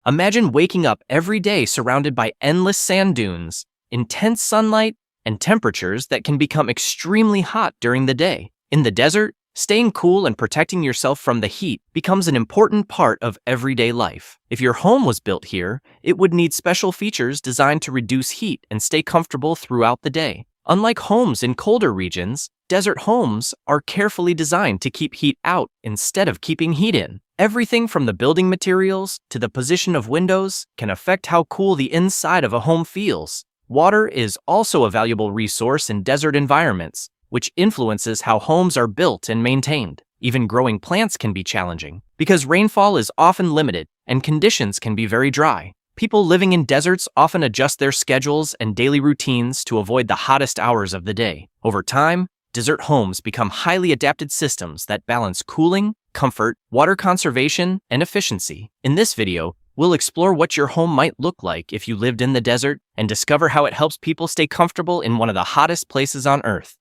Imagine waking up every day surrounded by endless sand dunes, intense sunlight, and temperatures that can become extremely hot during the day. In the desert, staying cool and protecting yourself from the heat becomes an important part of everyday life. If your home was built here, it would need special features designed to reduce heat and stay comfortable throughout the day. Unlike homes in colder regions, desert homes are carefully designed to keep heat out instead of keeping heat in. Everything from the building materials to the position of windows can affect how cool the inside of a home feels. Water is also a valuable resource in desert environments, which influences how homes are built and maintained. Even growing plants can be challenging, because rainfall is often limited and conditions can be very dry. People living in deserts often adjust their schedules and daily routines to avoid the hottest hours of the day. Over time, desert homes become highly adapted systems that balance cooling, comfort, water conservation, and efficiency. In this video, we'll explore what your home might look like if you lived in the desert and discover how it helps people stay comfortable in one of the hottest places on Earth.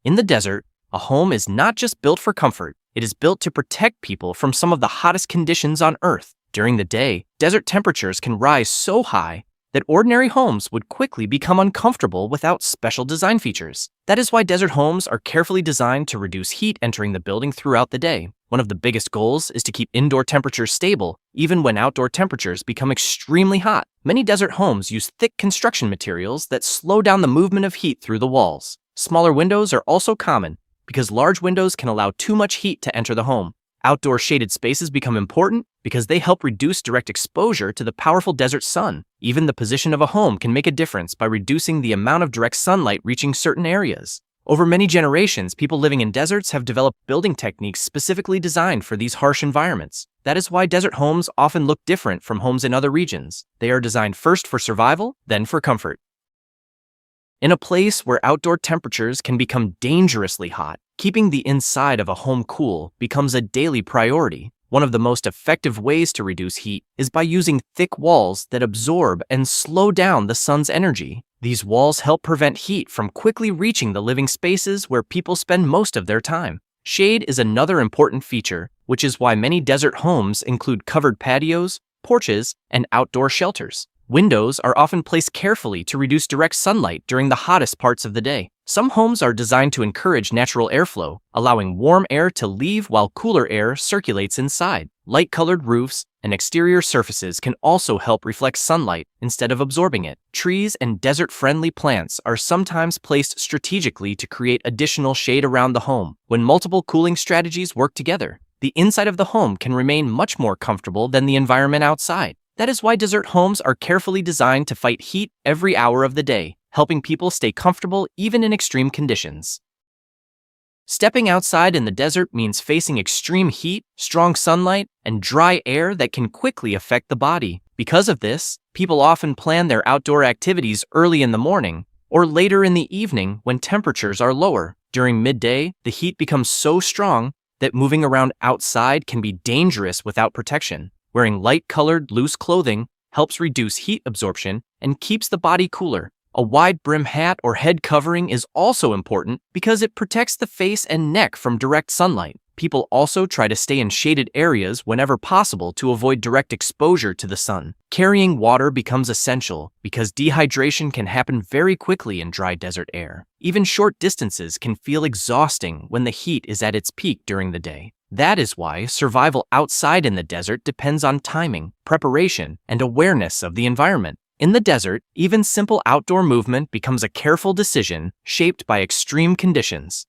In the desert, a home is not just built for comfort, it is built to protect people from some of the hottest conditions on Earth. During the day, desert temperatures can rise so high that ordinary homes would quickly become uncomfortable without special design features. That is why desert homes are carefully designed to reduce heat entering the building throughout the day. One of the biggest goals is to keep indoor temperatures stable, even when outdoor temperatures become extremely hot. Many desert homes use thick construction materials that slow down the movement of heat through the walls. Smaller windows are also common, because large windows can allow too much heat to enter the home. Outdoor shaded spaces become important because they help reduce direct exposure to the powerful desert sun. Even the position of a home can make a difference by reducing the amount of direct sunlight reaching certain areas. Over many generations, people living in deserts have developed building techniques specifically designed for these harsh environments. That is why desert homes often look different from homes in other regions. They are designed first for survival, then for comfort. In a place where outdoor temperatures can become dangerously hot, keeping the inside of a home cool becomes a daily priority. One of the most effective ways to reduce heat is by using thick walls that absorb and slow down the sun's energy. These walls help prevent heat from quickly reaching the living spaces where people spend most of their time. Shade is another important feature, which is why many desert homes include covered patios, porches, and outdoor shelters. Windows are often placed carefully to reduce direct sunlight during the hottest parts of the day. Some homes are designed to encourage natural airflow, allowing warm air to leave while cooler air circulates inside. Light-colored roofs and exterior surfaces can also help reflect sunlight instead of absorbing it. Trees and desert-friendly plants are sometimes placed strategically to create additional shade around the home. When multiple cooling strategies work together, the inside of the home can remain much more comfortable than the environment outside. That is why desert homes are carefully designed to fight heat every hour of the day, helping people stay comfortable even in extreme conditions. Stepping outside in the desert means facing extreme heat, strong sunlight, and dry air that can quickly affect the body. Because of this, people often plan their outdoor activities early in the morning or later in the evening when temperatures are lower. During midday, the heat becomes so strong that moving around outside can be dangerous without protection. Wearing light-colored, loose clothing helps reduce heat absorption and keeps the body cooler. A wide brim hat or head covering is also important because it protects the face and neck from direct sunlight. People also try to stay in shaded areas whenever possible to avoid direct exposure to the sun. Carrying water becomes essential because dehydration can happen very quickly in dry desert air. Even short distances can feel exhausting when the heat is at its peak during the day. That is why survival outside in the desert depends on timing, preparation, and awareness of the environment. In the desert, even simple outdoor movement becomes a careful decision shaped by extreme conditions.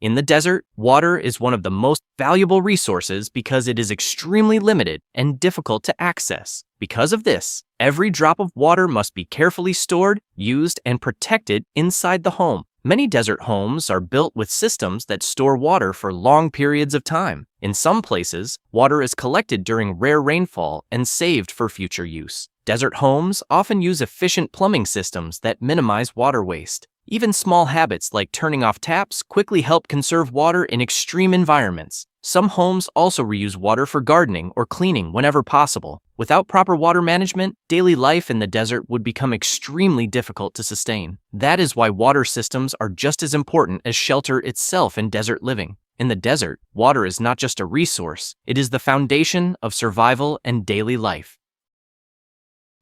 In the desert, water is one of the most valuable resources because it is extremely limited and difficult to access. Because of this, every drop of water must be carefully stored, used, and protected inside the home. Many desert homes are built with systems that store water for long periods of time. In some places, water is collected during rare rainfall and saved for future use. Desert homes often use efficient plumbing systems that minimize water waste. Even small habits like turning off taps quickly help conserve water in extreme environments. Some homes also reuse water for gardening or cleaning whenever possible. Without proper water management, daily life in the desert would become extremely difficult to sustain. That is why water systems are just as important as shelter itself in desert living. In the desert, water is not just a resource, it is the foundation of survival and daily life.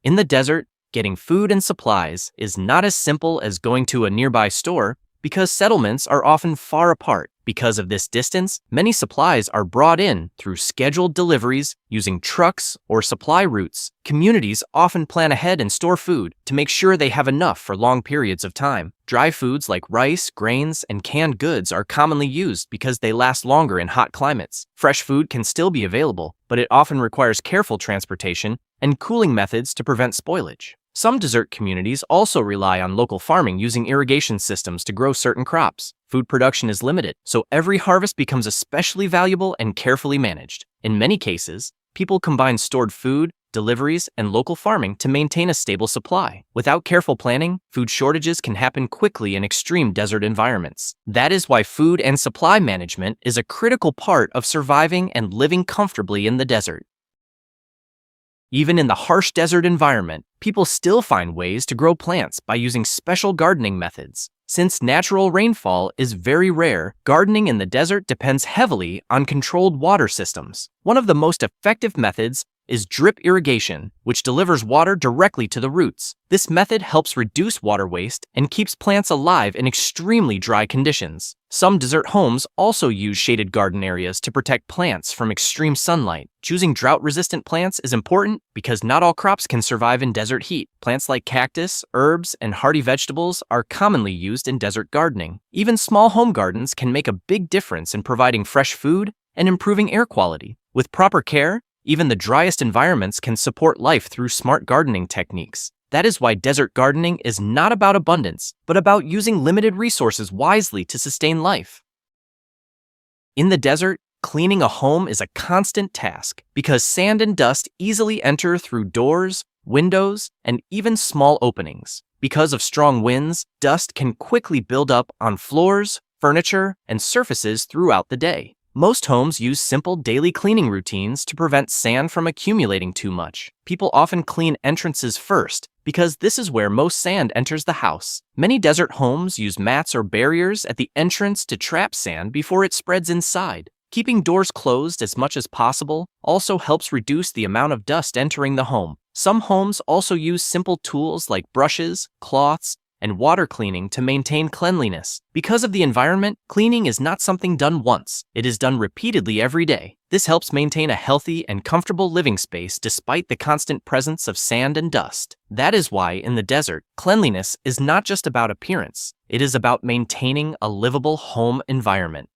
In the desert, getting food and supplies is not as simple as going to a nearby store because settlements are often far apart. Because of this distance, many supplies are brought in through scheduled deliveries using trucks or supply routes. Communities often plan ahead and store food to make sure they have enough for long periods of time. Dry foods like rice, grains, and canned goods are commonly used because they last longer in hot climates. Fresh food can still be available, but it often requires careful transportation and cooling methods to prevent spoilage. Some desert communities also rely on local farming using irrigation systems to grow certain crops. Food production is limited, so every harvest becomes especially valuable and carefully managed. In many cases, people combine stored food, deliveries, and local farming to maintain a stable supply. Without careful planning, food shortages can happen quickly in extreme desert environments. That is why food and supply management is a critical part of surviving and living comfortably in the desert. Even in the harsh desert environment, people still find ways to grow plants by using special gardening methods. Since natural rainfall is very rare, gardening in the desert depends heavily on controlled water systems. One of the most effective methods is drip irrigation, which delivers water directly to the roots. This method helps reduce water waste and keeps plants alive in extremely dry conditions. Some desert homes also use shaded garden areas to protect plants from extreme sunlight. Choosing drought-resistant plants is important because not all crops can survive in desert heat. Plants like cactus, herbs, and hardy vegetables are commonly used in desert gardening. Even small home gardens can make a big difference in providing fresh food and improving air quality. With proper care, even the driest environments can support life through smart gardening techniques. That is why desert gardening is not about abundance, but about using limited resources wisely to sustain life. In the desert, cleaning a home is a constant task because sand and dust easily enter through doors, windows, and even small openings. Because of strong winds, dust can quickly build up on floors, furniture, and surfaces throughout the day. Most homes use simple daily cleaning routines to prevent sand from accumulating too much. People often clean entrances first because this is where most sand enters the house. Many desert homes use mats or barriers at the entrance to trap sand before it spreads inside. Keeping doors closed as much as possible also helps reduce the amount of dust entering the home. Some homes also use simple tools like brushes, cloths, and water cleaning to maintain cleanliness. Because of the environment, cleaning is not something done once. It is done repeatedly every day. This helps maintain a healthy and comfortable living space despite the constant presence of sand and dust. That is why, in the desert, cleanliness is not just about appearance. It is about maintaining a livable home environment.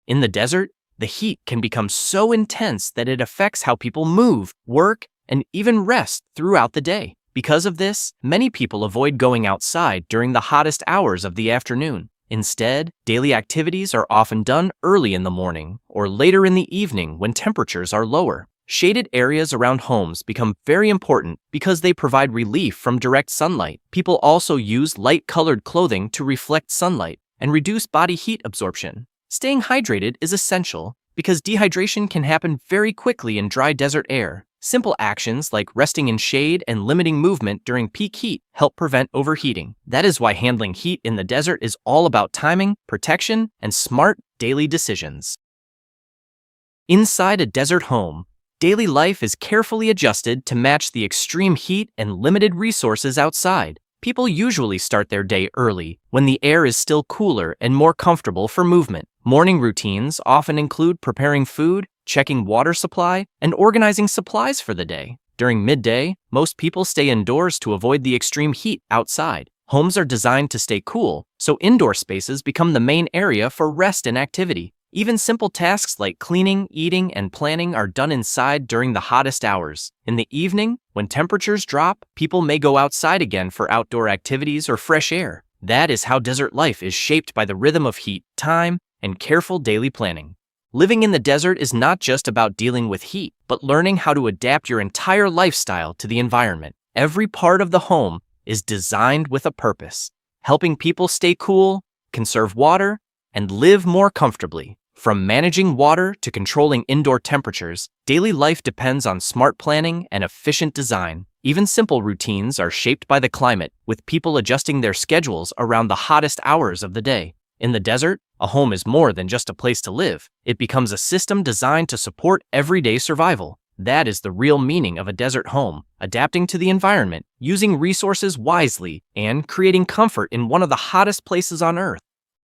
In the desert, the heat can become so intense that it affects how people move, work, and even rest throughout the day. Because of this, many people avoid going outside during the hottest hours of the afternoon. Instead, daily activities are often done early in the morning or later in the evening when temperatures are lower. Shaded areas around homes become very important because they provide relief from direct sunlight. People also use light-colored clothing to reflect sunlight and reduce body heat absorption. Staying hydrated is essential because dehydration can happen very quickly in dry desert air. Simple actions like resting in shade and limiting movement during peak heat help prevent overheating. That is why handling heat in the desert is all about timing, protection, and smart daily decisions. Inside a desert home, daily life is carefully adjusted to match the extreme heat and limited resources outside. People usually start their day early, when the air is still cooler and more comfortable for movement. Morning routines often include preparing food, checking water supply, and organizing supplies for the day. During midday, most people stay indoors to avoid the extreme heat outside. Homes are designed to stay cool, so indoor spaces become the main area for rest and activity. Even simple tasks like cleaning, eating, and planning are done inside during the hottest hours. In the evening, when temperatures drop, people may go outside again for outdoor activities or fresh air. That is how desert life is shaped by the rhythm of heat, time, and careful daily planning. Living in the desert is not just about dealing with heat, but learning how to adapt your entire lifestyle to the environment. Every part of the home is designed with a purpose, helping people stay cool, conserve water, and live more comfortably. From managing water to controlling indoor temperatures, daily life depends on smart planning and efficient design. Even simple routines are shaped by the climate, with people adjusting their schedules around the hottest hours of the day. In the desert, A home is more than just a place to live. It becomes a system designed to support everyday survival. That is the real meaning of a desert home, adapting to the environment, using resources wisely, and creating comfort in one of the hottest places on Earth.